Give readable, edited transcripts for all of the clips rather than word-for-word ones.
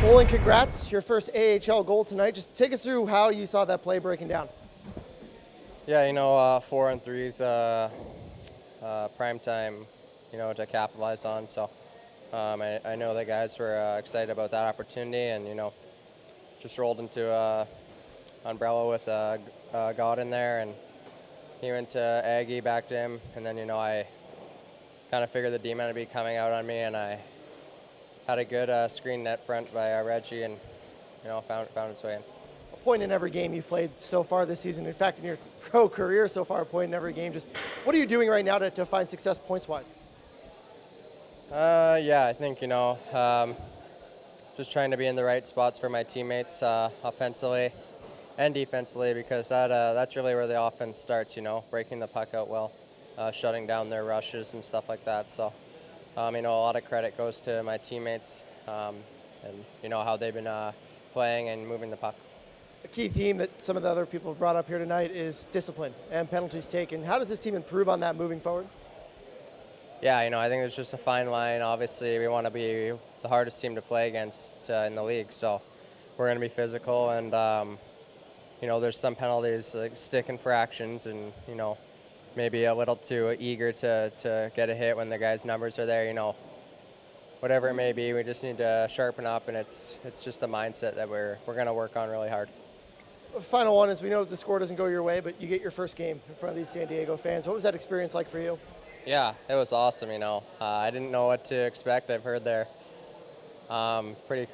Olen, congrats, your first AHL goal tonight. Just take us through how you saw that play breaking down. Yeah, 4-on-3's prime time, to capitalize on. So I know the guys were excited about that opportunity, and just rolled into umbrella with Gawdin there, and he went to Aggie, back to him, and then I kind of figured the D-man would be coming out on me, and I had a good screen net front by Reggie, and found its way in. A point in every game you've played so far this season. In fact, in your pro career so far, a point in every game. Just what are you doing right now to find success points-wise? Yeah, I think just trying to be in the right spots for my teammates offensively and defensively, because that's really where the offense starts. Breaking the puck out well, shutting down their rushes and stuff like that. So. A lot of credit goes to my teammates and how they've been playing and moving the puck. A key theme that some of the other people have brought up here tonight is discipline and penalties taken. How does this team improve on that moving forward? Yeah, I think it's just a fine line. Obviously, we want to be the hardest team to play against in the league, so we're going to be physical, and there's some penalties like stick infractions, and maybe a little too eager to get a hit when the guys' numbers are there, whatever it may be. We just need to sharpen up, and it's just a mindset that we're going to work on really hard. Final one is, we know the score doesn't go your way, but you get your first game in front of these San Diego fans. What was that experience like for you? Yeah, it was awesome, I didn't know what to expect. I've heard they're pretty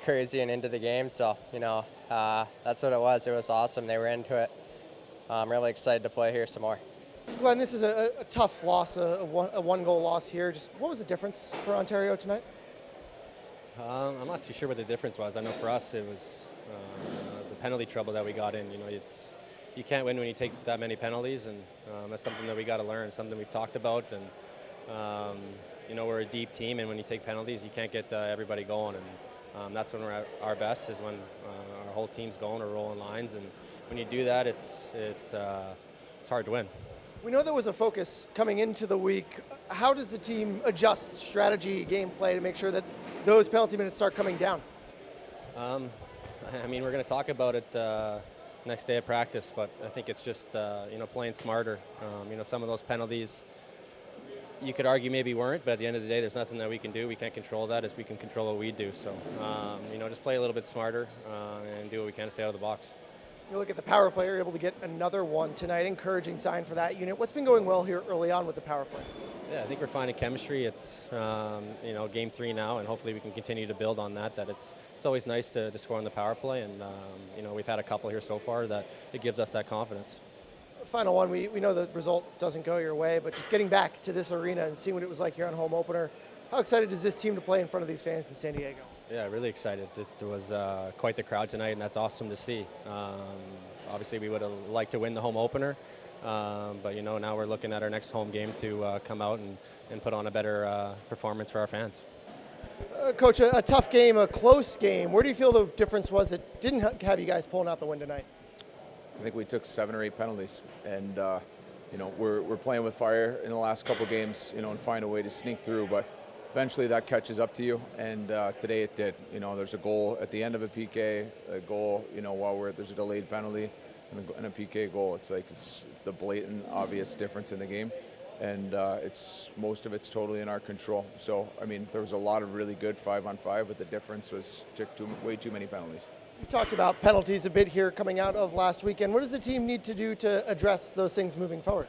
crazy and into the game, so, that's what it was. It was awesome. They were into it. I'm really excited to play here some more. Glenn, this is a tough loss, a one-goal loss here. Just what was the difference for Ontario tonight? I'm not too sure what the difference was. I know for us it was the penalty trouble that we got in. You can't win when you take that many penalties, and that's something that we got to learn, something we've talked about. And we're a deep team, and when you take penalties, you can't get everybody going. And that's when we're at our best, is when our whole team's going or rolling lines. And when you do that, it's hard to win. We know there was a focus coming into the week. How does the team adjust strategy, gameplay to make sure that those penalty minutes start coming down? We're going to talk about it next day of practice, but I think it's just playing smarter. Some of those penalties you could argue maybe weren't, but at the end of the day, there's nothing that we can do. We can't control that, as we can control what we do. So just play a little bit smarter and do what we can to stay out of the box. You look at the power play, you're able to get another one tonight. Encouraging sign for that unit. What's been going well here early on with the power play? Yeah, I think we're finding chemistry. It's game 3 now, and hopefully we can continue to build on that. It's always nice to score on the power play, and we've had a couple here so far that it gives us that confidence. Final one, we know the result doesn't go your way, but just getting back to this arena and seeing what it was like here on home opener, how excited is this team to play in front of these fans in San Diego? Yeah, really excited. It was quite the crowd tonight, and that's awesome to see. Obviously, we would have liked to win the home opener, but now we're looking at our next home game to come out and put on a better performance for our fans. Coach, a tough game, a close game. Where do you feel the difference was that didn't have you guys pulling out the win tonight? I think we took 7 or 8 penalties, and we're playing with fire in the last couple games, and find a way to sneak through, but eventually that catches up to you, and today it did. There's a goal at the end of a PK, a goal, while there's a delayed penalty, and a PK goal. It's the blatant, obvious difference in the game, and most of it's totally in our control. So, there was a lot of really good 5-on-5, but the difference was took way too many penalties. You talked about penalties a bit here coming out of last weekend. What does the team need to do to address those things moving forward?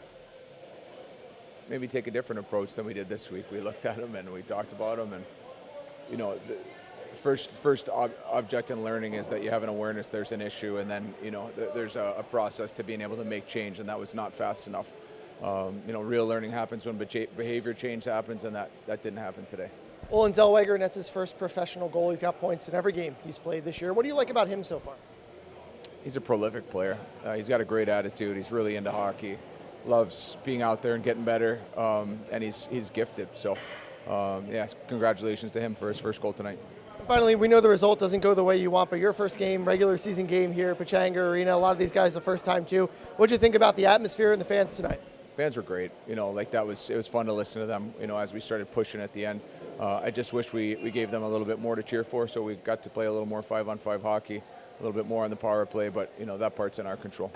Maybe take a different approach than we did this week. We looked at them and we talked about them, and the first object in learning is that you have an awareness there's an issue, and then there's a process to being able to make change, and that was not fast enough. Real learning happens when behavior change happens, and that didn't happen today. Olen Zellweger, and that's his first professional goal. He's got points in every game he's played this year. What do you like about him so far? He's a prolific player. He's got a great attitude. He's really into hockey. Loves being out there and getting better, and he's gifted. So, congratulations to him for his first goal tonight. Finally, we know the result doesn't go the way you want, but your first game, regular season game here at Pechanga Arena, a lot of these guys the first time too. What did you think about the atmosphere and the fans tonight? Fans were great. It was fun to listen to them. As we started pushing at the end, I just wish we gave them a little bit more to cheer for, so we got to play a little more 5-on-5 hockey, a little bit more on the power play, but that part's in our control.